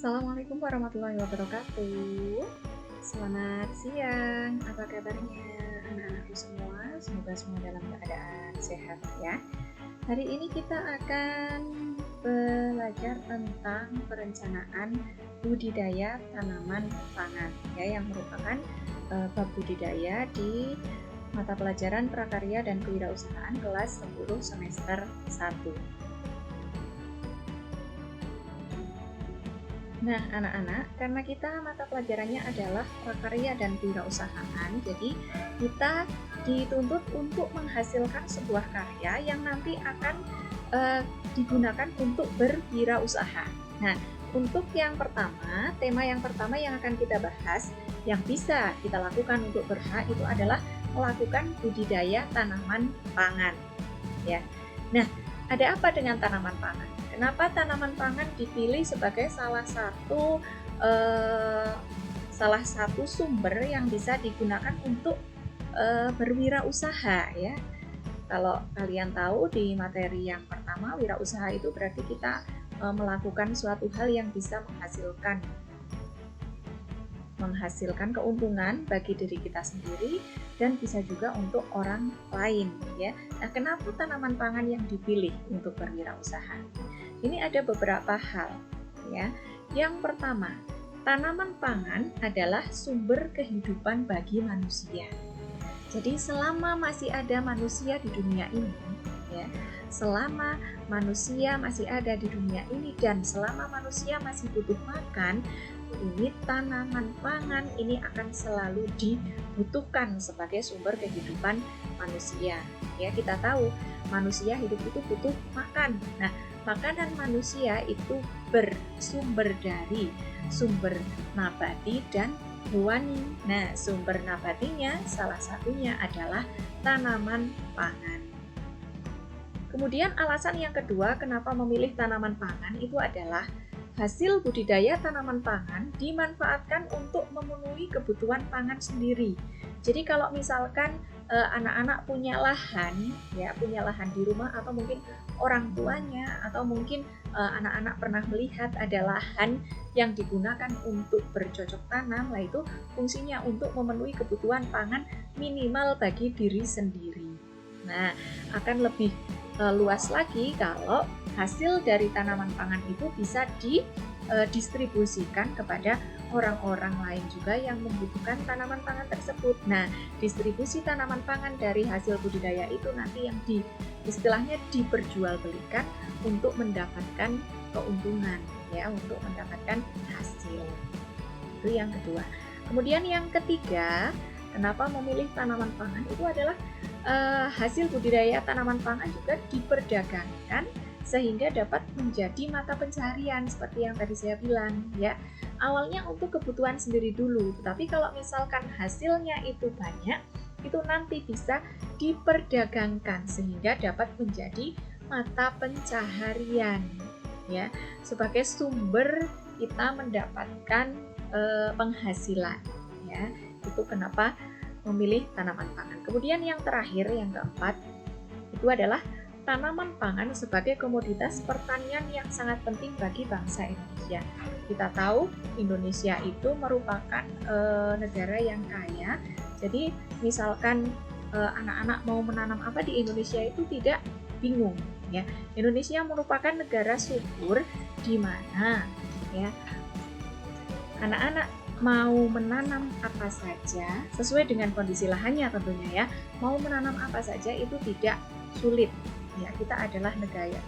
Assalamualaikum warahmatullahi wabarakatuh. Selamat siang, apa kabarnya anak-anakku semua? Semoga semua dalam keadaan sehat ya. Hari ini kita akan belajar tentang perencanaan budidaya tanaman pangan ya, yang merupakan bab budidaya di mata pelajaran prakarya dan kewirausahaan kelas 10 semester 1. Nah, anak-anak, karena kita mata pelajarannya adalah prakarya dan kewirausahaan, jadi kita dituntut untuk menghasilkan sebuah karya yang nanti akan digunakan untuk berwirausaha. Nah, untuk yang pertama, tema yang pertama yang akan kita bahas, yang bisa kita lakukan untuk berhak itu adalah melakukan budidaya tanaman pangan. Ya. Nah, ada apa dengan tanaman pangan? Kenapa tanaman pangan dipilih sebagai salah satu sumber yang bisa digunakan untuk berwirausaha ya? Kalau kalian tahu di materi yang pertama, wirausaha itu berarti kita melakukan suatu hal yang bisa menghasilkan keuntungan bagi diri kita sendiri dan bisa juga untuk orang lain ya. Nah, kenapa tanaman pangan yang dipilih untuk berwirausaha? Ini ada beberapa hal ya. Yang pertama, tanaman pangan adalah sumber kehidupan bagi manusia. Jadi selama masih ada manusia di dunia ini ya, selama manusia masih ada di dunia ini dan selama manusia masih butuh makan, ini tanaman pangan ini akan selalu dibutuhkan sebagai sumber kehidupan manusia. Ya, kita tahu manusia hidup itu butuh makan. Nah, makanan manusia itu bersumber dari sumber nabati dan hewani. Nah, sumber nabatinya salah satunya adalah tanaman pangan. Kemudian alasan yang kedua kenapa memilih tanaman pangan itu adalah hasil budidaya tanaman pangan dimanfaatkan untuk memenuhi kebutuhan pangan sendiri. Jadi kalau misalkan anak-anak punya lahan di rumah, atau mungkin orang tuanya, atau mungkin anak-anak pernah melihat ada lahan yang digunakan untuk bercocok tanam, lah itu fungsinya untuk memenuhi kebutuhan pangan minimal bagi diri sendiri. Nah, akan lebih luas lagi kalau hasil dari tanaman pangan itu bisa didistribusikan kepada orang-orang lain juga yang membutuhkan tanaman pangan tersebut. Nah, distribusi tanaman pangan dari hasil budidaya itu nanti yang istilahnya diperjualbelikan untuk mendapatkan keuntungan ya, untuk mendapatkan hasil. Itu yang kedua. Kemudian yang ketiga, kenapa memilih tanaman pangan itu adalah hasil budidaya tanaman pangan juga diperdagangkan sehingga dapat menjadi mata pencaharian seperti yang tadi saya bilang ya. Awalnya untuk kebutuhan sendiri dulu, tetapi kalau misalkan hasilnya itu banyak, itu nanti bisa diperdagangkan sehingga dapat menjadi mata pencaharian ya, sebagai sumber kita mendapatkan penghasilan ya. Itu kenapa memilih tanaman pangan. Kemudian yang terakhir, yang keempat, itu adalah tanaman pangan sebagai komoditas pertanian yang sangat penting bagi bangsa Indonesia. Kita tahu Indonesia itu merupakan negara yang kaya. Jadi misalkan anak-anak mau menanam apa di Indonesia itu tidak bingung ya. Indonesia merupakan negara subur di mana ya anak-anak mau menanam apa saja sesuai dengan kondisi lahannya tentunya ya. Mau menanam apa saja itu tidak sulit. Ya, kita adalah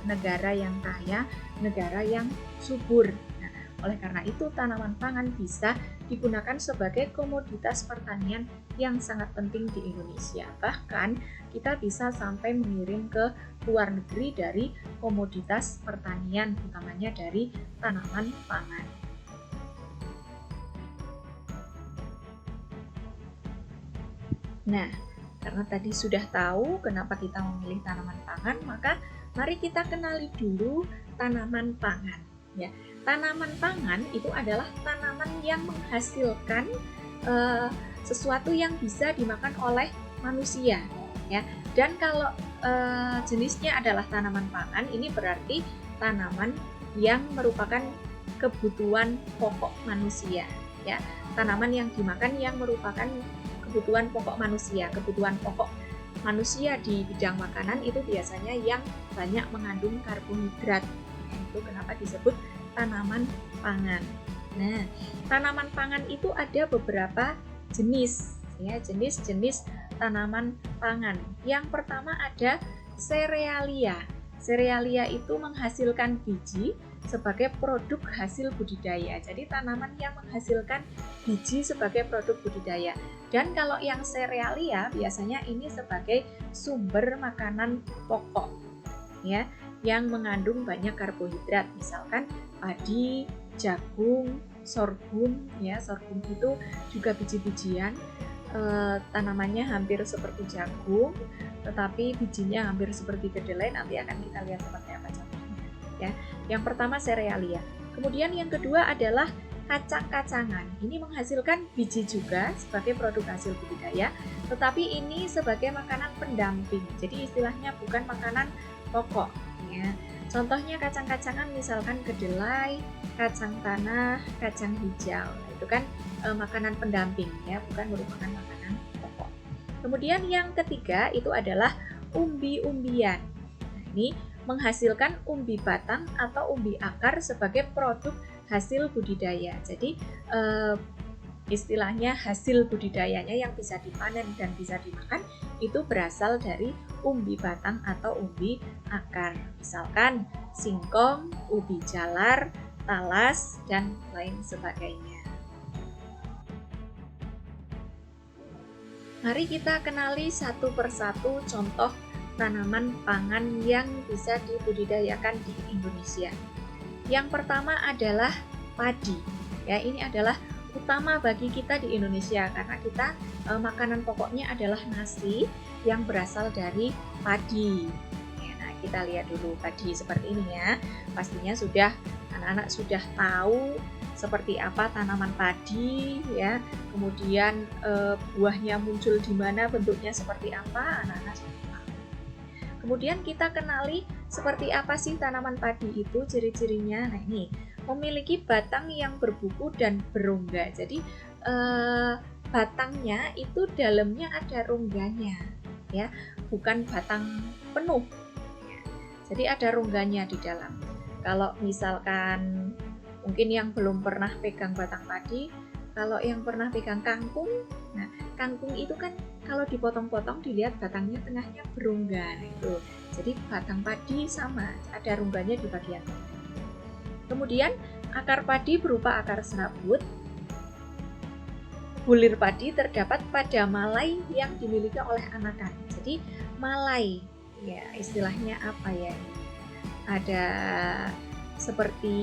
negara yang kaya, negara yang subur. Nah, oleh karena itu tanaman pangan bisa digunakan sebagai komoditas pertanian yang sangat penting di Indonesia. Bahkan kita bisa sampai mengirim ke luar negeri dari komoditas pertanian, utamanya dari tanaman pangan. Nah, karena tadi sudah tahu kenapa kita memilih tanaman pangan, maka mari kita kenali dulu tanaman pangan. Ya, tanaman pangan itu adalah tanaman yang menghasilkan sesuatu yang bisa dimakan oleh manusia. Ya, dan kalau jenisnya adalah tanaman pangan, ini berarti tanaman yang merupakan kebutuhan pokok manusia, ya. Tanaman yang dimakan yang merupakan kebutuhan pokok manusia. Kebutuhan pokok manusia di bidang makanan itu biasanya yang banyak mengandung karbohidrat. Itu kenapa disebut tanaman pangan. Nah, tanaman pangan itu ada beberapa jenis, ya, jenis-jenis tanaman pangan. Yang pertama ada serealia. Serealia itu menghasilkan biji sebagai produk hasil budidaya. Jadi tanaman yang menghasilkan biji sebagai produk budidaya. Dan kalau yang serealia biasanya ini sebagai sumber makanan pokok, ya, yang mengandung banyak karbohidrat. Misalkan padi, jagung, sorghum, ya. Sorghum itu juga biji-bijian. Tanamannya hampir seperti jagung, tetapi bijinya hampir seperti kedelai. Nanti akan kita lihat seperti apa contohnya, ya. Yang pertama serealia. Kemudian yang kedua adalah kacang-kacangan. Ini menghasilkan biji juga sebagai produk hasil budidaya, tetapi ini sebagai makanan pendamping. Jadi istilahnya bukan makanan pokok, ya. Contohnya kacang-kacangan misalkan kedelai, kacang tanah, kacang hijau. Nah, itu kan makanan pendamping, ya, bukan merupakan makanan pokok. Kemudian yang ketiga itu adalah umbi-umbian. Nah, ini menghasilkan umbi batang atau umbi akar sebagai produk hasil budidaya. Jadi istilahnya hasil budidayanya yang bisa dipanen dan bisa dimakan itu berasal dari umbi batang atau umbi akar. Misalkan singkong, ubi jalar, talas, dan lain sebagainya. Mari kita kenali satu persatu contoh tanaman pangan yang bisa dibudidayakan di Indonesia. Yang pertama adalah padi. Ya, ini adalah utama bagi kita di Indonesia karena kita makanan pokoknya adalah nasi yang berasal dari padi. Ya, nah, kita lihat dulu padi seperti ini, ya. Pastinya anak-anak sudah tahu seperti apa tanaman padi, ya. Kemudian buahnya muncul di mana, bentuknya seperti apa, anak-anak sudah tahu. Kemudian kita kenali seperti apa sih tanaman padi itu, ciri-cirinya. Nah, ini memiliki batang yang berbuku dan berongga. Jadi batangnya itu dalamnya ada rongganya, ya, bukan batang penuh. Jadi ada rongganya di dalam. Kalau misalkan mungkin yang belum pernah pegang batang padi, kalau yang pernah pegang kangkung, nah kangkung itu kan kalau dipotong-potong dilihat batangnya tengahnya berongga, nah itu. Jadi batang padi sama, ada rongganya di bagian tengah. Kemudian akar padi berupa akar serabut. Bulir padi terdapat pada malai yang dimiliki oleh anakan. Jadi malai, ya istilahnya apa ya? Ada seperti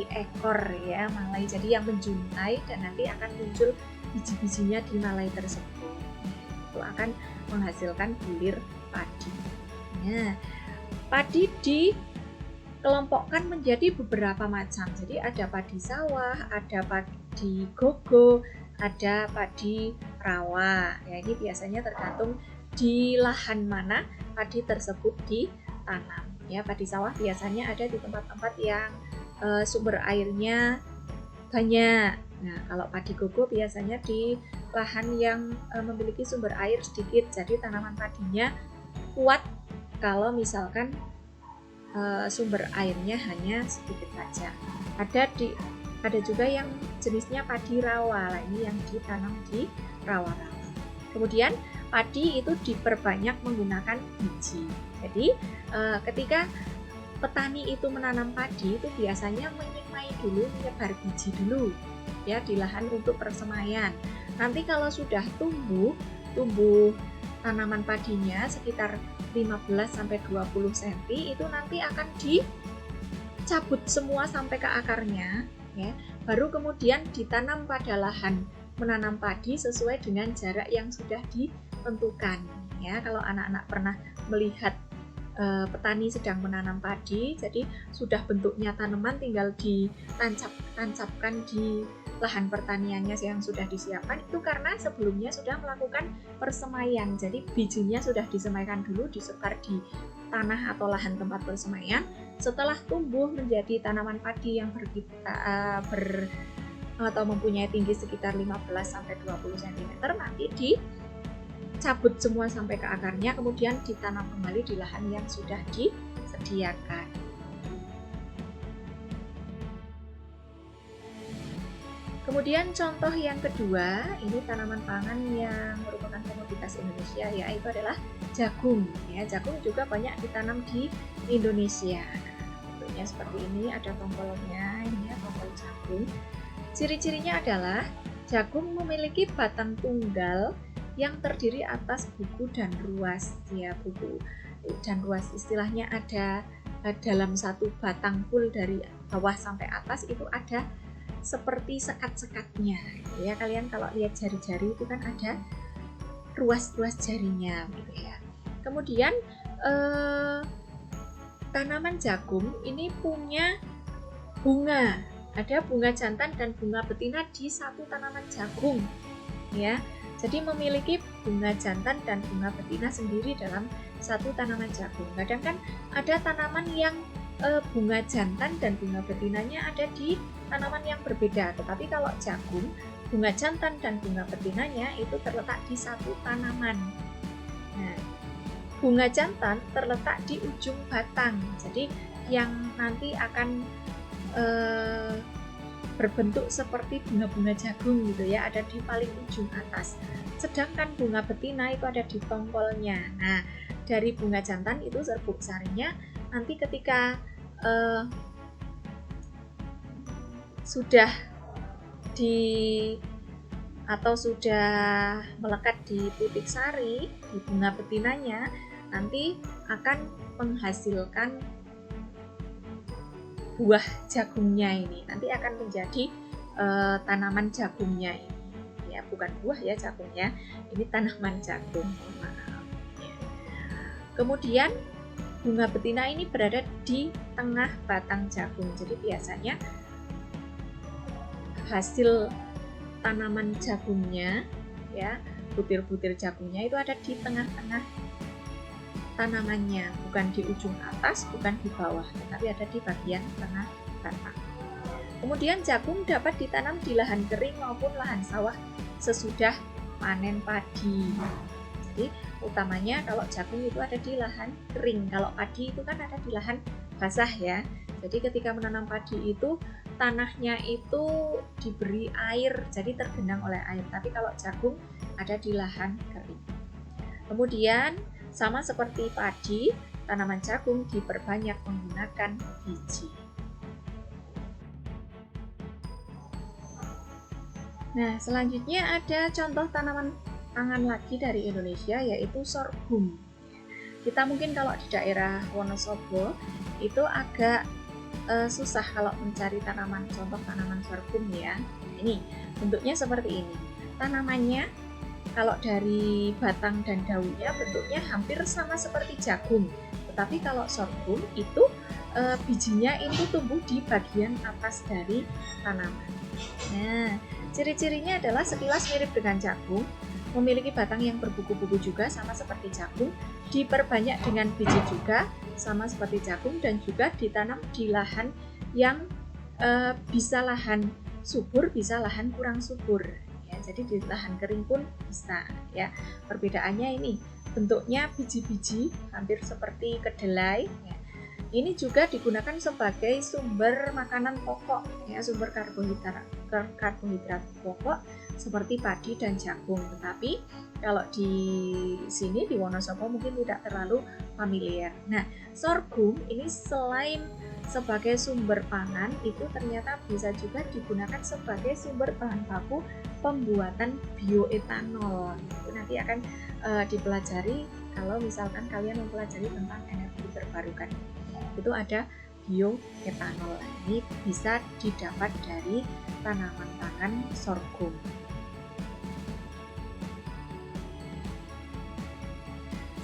ekor, ya, malai, jadi yang menjuntai dan nanti akan muncul biji-bijinya di malai tersebut. Itu akan menghasilkan bulir padi. Nah, padi dikelompokkan menjadi beberapa macam. Jadi ada padi sawah, ada padi gogo, ada padi rawa. Ya, ini biasanya tergantung di lahan mana padi tersebut ditanam. Ya, padi sawah biasanya ada di tempat-tempat yang sumber airnya banyak. Nah, kalau padi gogo biasanya di lahan yang memiliki sumber air sedikit. Jadi tanaman padinya kuat kalau misalkan sumber airnya hanya sedikit saja. Ada juga yang jenisnya padi rawa. Nah, ini yang ditanam di rawa-rawa. Kemudian padi itu diperbanyak menggunakan biji. Jadi ketika petani itu menanam padi itu biasanya menyemai dulu, menyebar biji dulu, ya, di lahan untuk persemaian. Nanti kalau sudah tumbuh tanaman padinya sekitar 15-20 cm itu nanti akan dicabut semua sampai ke akarnya, ya. Baru kemudian ditanam pada lahan menanam padi sesuai dengan jarak yang sudah ditentukan, ya. Kalau anak-anak pernah melihat petani sedang menanam padi, jadi sudah bentuknya tanaman tinggal ditancapkan di lahan pertaniannya yang sudah disiapkan, itu karena sebelumnya sudah melakukan persemaian. Jadi bijinya sudah disemaikan dulu, disekar di tanah atau lahan tempat persemaian, Setelah tumbuh menjadi tanaman padi yang atau mempunyai tinggi sekitar 15-20 cm, nanti dicabut semua sampai ke akarnya, kemudian ditanam kembali di lahan yang sudah disediakan. Kemudian contoh yang kedua, ini tanaman pangan yang merupakan komoditas Indonesia, yaitu adalah jagung. Ya, jagung juga banyak ditanam di Indonesia. Bentuknya seperti ini, ada tongkolnya, ini ya tongkol jagung. Ciri-cirinya adalah jagung memiliki batang tunggal yang terdiri atas buku dan ruas. Ya, buku dan ruas istilahnya ada dalam satu batang full dari bawah sampai atas itu ada seperti sekat-sekatnya, ya. Kalian kalau lihat jari-jari itu kan ada ruas-ruas jarinya, gitu ya. Kemudian tanaman jagung ini punya bunga, ada bunga jantan dan bunga betina di satu tanaman jagung, ya. Jadi memiliki bunga jantan dan bunga betina sendiri dalam satu tanaman jagung. Kadang kan ada tanaman yang bunga jantan dan bunga betinanya ada di tanaman yang berbeda, tetapi kalau jagung, bunga jantan dan bunga betinanya itu terletak di satu tanaman. Nah, bunga jantan terletak di ujung batang, jadi yang nanti akan berbentuk seperti bunga-bunga jagung gitu ya, ada di paling ujung atas. Sedangkan bunga betina itu ada di tongkolnya. Nah, dari bunga jantan itu serbuk sarinya nanti ketika sudah melekat di putik sari di bunga betinanya, nanti akan menghasilkan buah jagungnya ini. Nanti akan menjadi tanaman jagungnya ini. Ya, bukan buah ya jagungnya, ini tanaman jagung. Kemudian bunga betina ini berada di tengah batang jagung. Jadi biasanya hasil tanaman jagungnya, ya, butir-butir jagungnya itu ada di tengah-tengah tanamannya, bukan di ujung atas, bukan di bawah, tetapi ada di bagian tengah batang. Kemudian jagung dapat ditanam di lahan kering maupun lahan sawah sesudah panen padi. Jadi utamanya kalau jagung itu ada di lahan kering, kalau padi itu kan ada di lahan basah ya. Jadi ketika menanam padi itu tanahnya itu diberi air, jadi tergenang oleh air. Tapi kalau jagung ada di lahan kering. Kemudian sama seperti padi, tanaman jagung diperbanyak menggunakan biji. Nah, selanjutnya ada contoh tanaman pangan lagi dari Indonesia, yaitu sorghum. Kita mungkin kalau di daerah Wonosobo itu agak susah kalau mencari contoh tanaman sorghum ya. Ini bentuknya seperti ini. Tanamannya kalau dari batang dan daunnya bentuknya hampir sama seperti jagung. Tetapi kalau sorghum itu bijinya itu tumbuh di bagian atas dari tanaman. Nah, ciri-cirinya adalah sekilas mirip dengan jagung, memiliki batang yang berbuku-buku juga sama seperti jagung, diperbanyak dengan biji juga sama seperti jagung, dan juga ditanam di lahan yang bisa lahan subur, bisa lahan kurang subur. Ya, jadi di lahan kering pun bisa. Ya, perbedaannya ini bentuknya biji-biji hampir seperti kedelai. Ya. Ini juga digunakan sebagai sumber makanan pokok, ya, sumber karbohidrat pokok seperti padi dan jagung. Tetapi kalau di sini di Wonosobo mungkin tidak terlalu familiar. Nah, sorghum ini selain sebagai sumber pangan, itu ternyata bisa juga digunakan sebagai sumber bahan baku pembuatan bioetanol. Itu nanti akan dipelajari kalau misalkan kalian mempelajari tentang energi terbarukan. Itu ada bioetanol. Ini bisa didapat dari tanaman pangan sorghum.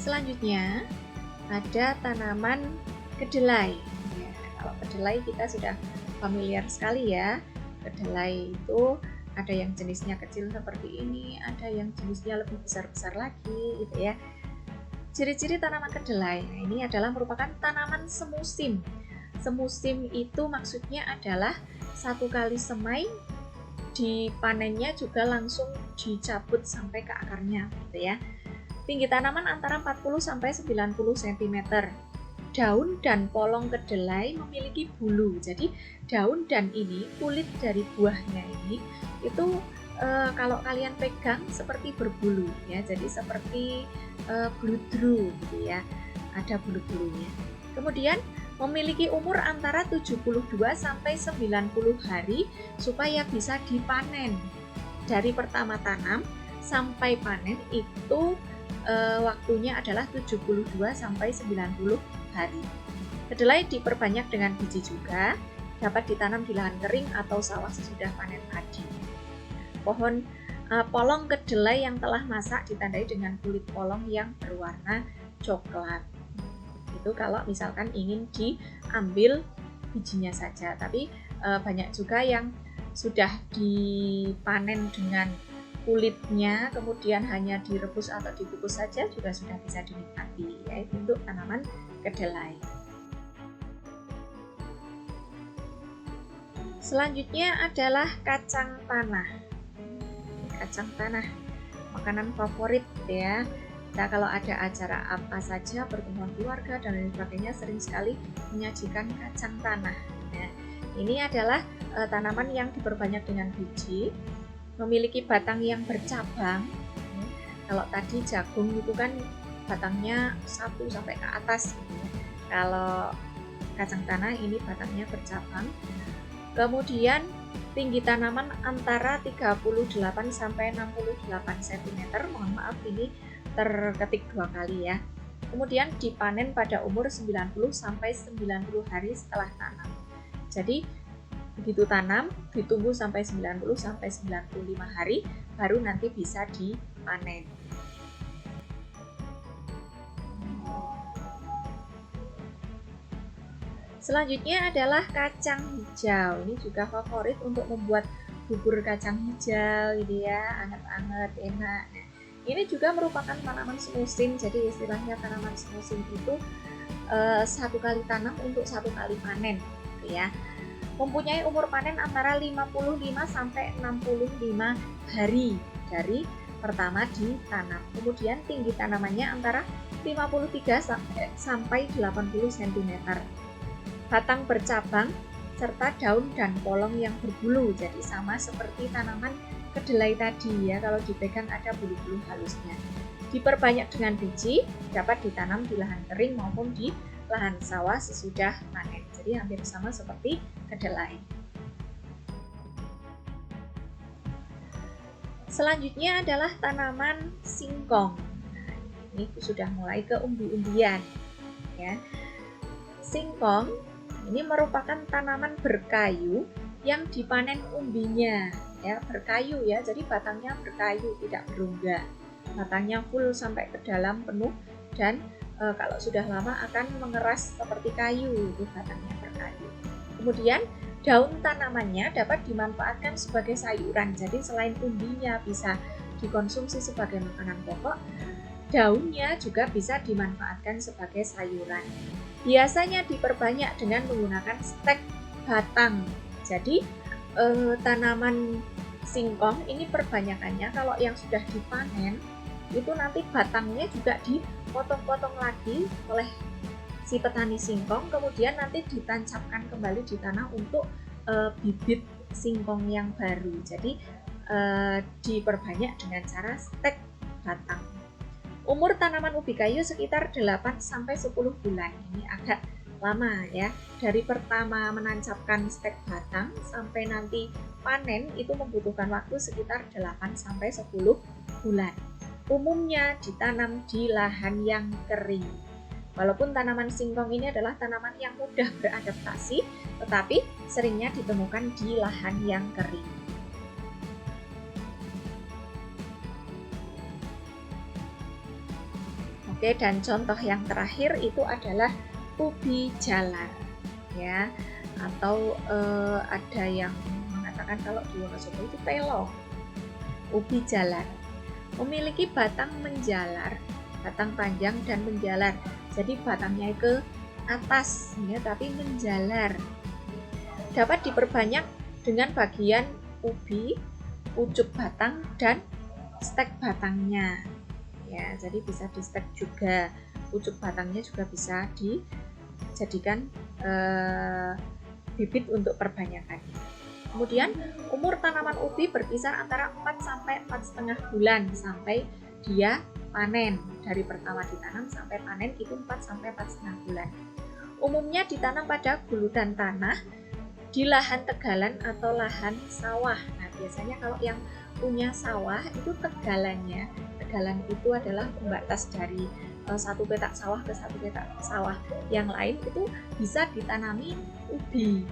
Selanjutnya ada tanaman kedelai. Ya, kalau kedelai kita sudah familiar sekali ya. Kedelai itu ada yang jenisnya kecil seperti ini, ada yang jenisnya lebih besar-besar lagi, gitu ya. Ciri-ciri tanaman kedelai, nah ini adalah merupakan tanaman semusim. Semusim itu maksudnya adalah satu kali semai, dipanennya juga langsung dicabut sampai ke akarnya gitu ya. Tinggi tanaman antara 40 sampai 90 cm. Daun dan polong kedelai memiliki bulu. Jadi daun dan ini, kulit dari buahnya ini itu kalau kalian pegang seperti berbulu ya. Jadi seperti bludru gitu ya. Ada bulu-bulunya. Kemudian memiliki umur antara 72 sampai 90 hari supaya bisa dipanen. Dari pertama tanam sampai panen itu waktunya adalah 72 sampai 90 hari. Kedelai diperbanyak dengan biji juga, dapat ditanam di lahan kering atau sawah sesudah panen padi. Pohon polong kedelai yang telah masak ditandai dengan kulit polong yang berwarna coklat. Itu kalau misalkan ingin diambil bijinya saja, tapi banyak juga yang sudah dipanen dengan kulitnya kemudian hanya direbus atau dikukus saja juga sudah bisa dinikmati, yaitu untuk tanaman kedelai. Selanjutnya adalah kacang tanah. Kacang tanah, makanan favorit ya. Kita kalau ada acara apa saja, pertemuan keluarga dan lain sebagainya, sering sekali menyajikan kacang tanah. Nah, ini adalah tanaman yang diperbanyak dengan biji, memiliki batang yang bercabang. Kalau tadi jagung itu kan batangnya satu sampai ke atas gitu ya. Kalau kacang tanah ini batangnya bercabang. Kemudian tinggi tanaman antara 38 sampai 68 cm. Mohon maaf ini terketik 2 kali ya. Kemudian dipanen pada umur 90 sampai 90 hari setelah tanam. Jadi begitu tanam, ditunggu sampai 90 sampai 95 hari baru nanti bisa dipanen. Selanjutnya adalah kacang hijau. Ini juga favorit untuk membuat bubur kacang hijau gitu ya, anget-anget, enak. Nah, ini juga merupakan tanaman semusim. Jadi istilahnya tanaman semusim itu satu kali tanam untuk satu kali panen gitu ya. Mempunyai umur panen antara 55 sampai 65 hari dari pertama ditanam. Kemudian tinggi tanamannya antara 53 sampai 80 cm. Batang bercabang serta daun dan polong yang berbulu. Jadi sama seperti tanaman kedelai tadi ya, kalau dipegang ada bulu-bulu halusnya. Diperbanyak dengan biji, dapat ditanam di lahan kering maupun di lahan sawah sesudah panen. Jadi hampir sama seperti kedelai. Selanjutnya adalah tanaman singkong. Ini sudah mulai ke umbi-umbian ya. Singkong ini merupakan tanaman berkayu yang dipanen umbinya ya, berkayu ya. Jadi batangnya berkayu, tidak berongga. Batangnya full sampai ke dalam penuh dan kalau sudah lama akan mengeras seperti kayu, itu batangnya berkayu. Kemudian daun tanamannya dapat dimanfaatkan sebagai sayuran. Jadi selain umbinya bisa dikonsumsi sebagai makanan pokok, daunnya juga bisa dimanfaatkan sebagai sayuran. Biasanya diperbanyak dengan menggunakan stek batang. Jadi tanaman singkong ini perbanyakannya kalau yang sudah dipanen itu nanti batangnya juga dipotong-potong lagi oleh si petani singkong, kemudian nanti ditancapkan kembali di tanah untuk bibit singkong yang baru. Jadi diperbanyak dengan cara stek batang. Umur tanaman ubi kayu sekitar 8 sampai 10 bulan. Ini agak lama ya. Dari pertama menancapkan stek batang sampai nanti panen itu membutuhkan waktu sekitar 8 sampai 10 bulan. Umumnya ditanam di lahan yang kering. Walaupun tanaman singkong ini adalah tanaman yang mudah beradaptasi, tetapi seringnya ditemukan di lahan yang kering. Oke, dan contoh yang terakhir itu adalah ubi jalar, ya, atau ada yang mengatakan kalau di Wonosobo itu telo. Ubi jalar memiliki batang menjalar, batang panjang dan menjalar. Jadi batangnya itu atas ya, tapi menjalar. Dapat diperbanyak dengan bagian ubi, pucuk batang dan stek batangnya. Ya, jadi bisa di stek juga. Pucuk batangnya juga bisa dijadikan bibit untuk perbanyakan. Kemudian umur tanaman ubi berkisar antara 4 sampai 4,5 bulan sampai dia panen. Dari pertama ditanam sampai panen itu 4 sampai 4,5 bulan. Umumnya ditanam pada guludan tanah di lahan tegalan atau lahan sawah. Nah, biasanya kalau yang punya sawah itu tegalannya. Tegalan itu adalah pembatas dari satu petak sawah ke satu petak sawah yang lain, itu bisa ditanami ubi.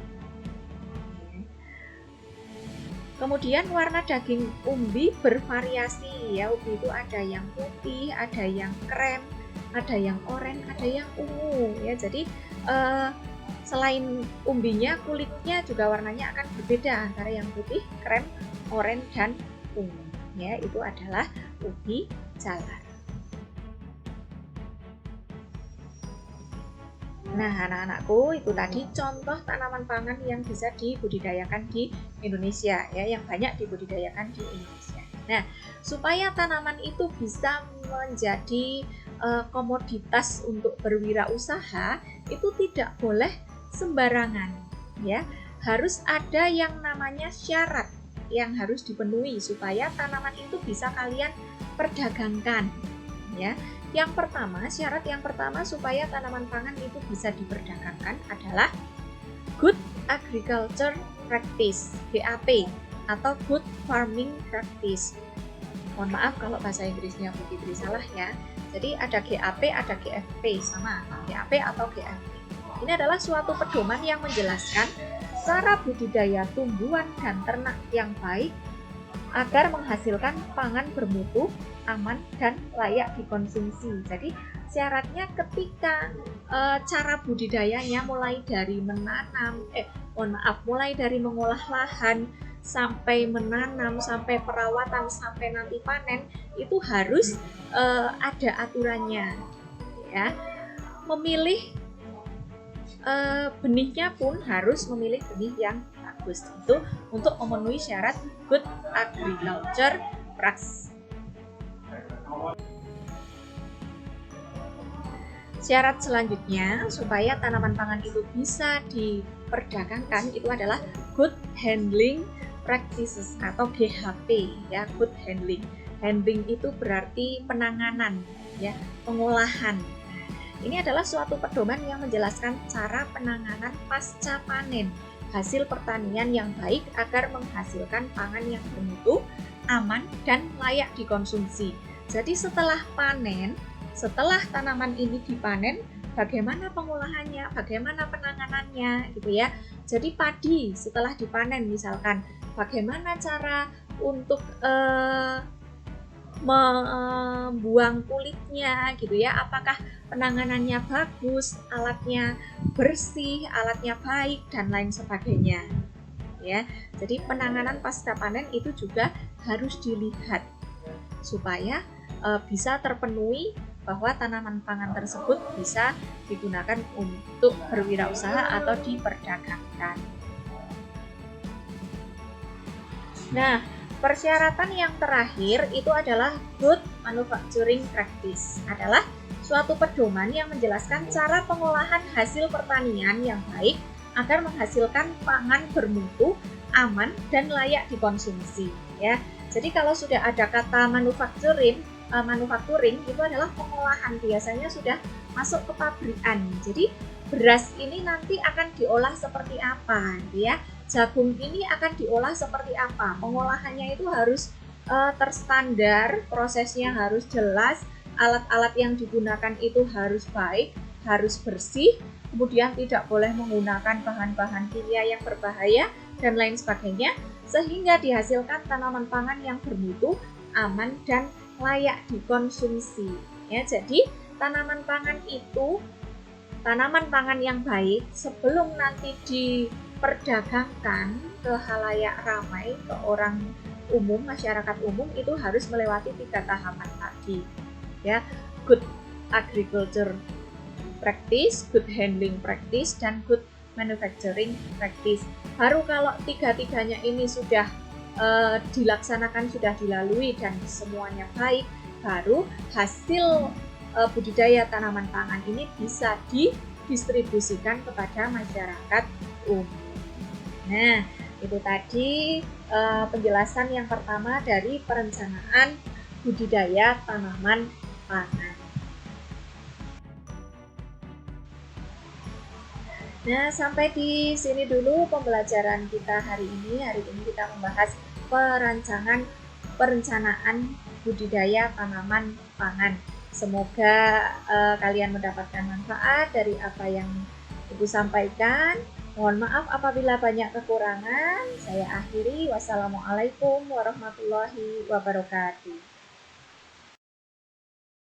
Kemudian warna daging ubi bervariasi ya. Ubi itu ada yang putih, ada yang krem, ada yang oranye, ada yang ungu ya. Jadi selain umbinya, kulitnya juga warnanya akan berbeda antara yang putih, krem, oranye dan ungu ya. Itu adalah ubi jalar. Nah, anak-anakku, itu tadi contoh tanaman pangan yang bisa dibudidayakan di Indonesia ya, yang banyak dibudidayakan di Indonesia. Nah, supaya tanaman itu bisa menjadi komoditas untuk berwirausaha, itu tidak boleh sembarangan ya. Harus ada yang namanya syarat yang harus dipenuhi supaya tanaman itu bisa kalian perdagangkan ya. Syarat yang pertama supaya tanaman pangan itu bisa diperdagangkan adalah Good Agriculture Practice, GAP, atau Good Farming Practice. Mohon maaf kalau bahasa Inggrisnya Bu Fitri salah ya. Jadi ada GAP, ada GFP, sama GAP atau GFP. Ini adalah suatu pedoman yang menjelaskan cara budidaya tumbuhan dan ternak yang baik agar menghasilkan pangan bermutu, aman, dan layak dikonsumsi. Jadi syaratnya ketika cara budidayanya mulai dari mulai dari mengolah lahan sampai menanam, sampai perawatan, sampai nanti panen, itu harus ada aturannya ya. Memilih benihnya pun harus memilih benih yang bagus, itu untuk memenuhi syarat Good Agriculture Practice. Syarat selanjutnya supaya tanaman pangan itu bisa diperdagangkan itu adalah Good Handling Practices atau GHP ya. Good Handling. Handling itu berarti penanganan ya, pengolahan. Ini adalah suatu pedoman yang menjelaskan cara penanganan pasca panen hasil pertanian yang baik agar menghasilkan pangan yang bermutu, aman, dan layak dikonsumsi. Jadi setelah panen, setelah tanaman ini dipanen, bagaimana pengolahannya, bagaimana penanganannya gitu ya. Jadi padi setelah dipanen misalkan, bagaimana cara untuk membuang kulitnya gitu ya, apakah penanganannya bagus, alatnya bersih, alatnya baik, dan lain sebagainya ya. Jadi penanganan pasca panen itu juga harus dilihat supaya bisa terpenuhi bahwa tanaman pangan tersebut bisa digunakan untuk berwirausaha atau diperdagangkan. Nah, persyaratan yang terakhir itu adalah Good Manufacturing Practice, adalah suatu pedoman yang menjelaskan cara pengolahan hasil pertanian yang baik agar menghasilkan pangan bermutu, aman, dan layak dikonsumsi ya. Jadi kalau sudah ada kata manufacturing itu adalah pengolahan, biasanya sudah masuk ke pabrikan. Jadi beras ini nanti akan diolah seperti apa ya, jagung ini akan diolah seperti apa, pengolahannya itu harus terstandar, prosesnya harus jelas, alat-alat yang digunakan itu harus baik, harus bersih, kemudian tidak boleh menggunakan bahan-bahan kimia yang berbahaya dan lain sebagainya, sehingga dihasilkan tanaman pangan yang bermutu, aman, dan layak dikonsumsi ya. Jadi tanaman pangan yang baik sebelum nanti diperdagangkan ke khalayak ramai, ke orang umum, masyarakat umum, itu harus melewati 3 tahapan tadi ya. Good Agriculture practice, good handling practice, dan good manufacturing practice. Baru kalau tiga-tiganya ini sudah dilaksanakan, sudah dilalui dan semuanya baik, baru hasil budidaya tanaman pangan ini bisa didistribusikan kepada masyarakat umum. Nah, itu tadi penjelasan yang pertama dari perencanaan budidaya tanaman pangan. Nah, sampai di sini dulu pembelajaran kita hari ini. Hari ini kita membahas perencanaan budidaya tanaman pangan. Semoga kalian mendapatkan manfaat dari apa yang Ibu sampaikan. Mohon maaf apabila banyak kekurangan. Saya akhiri. Wassalamualaikum warahmatullahi wabarakatuh.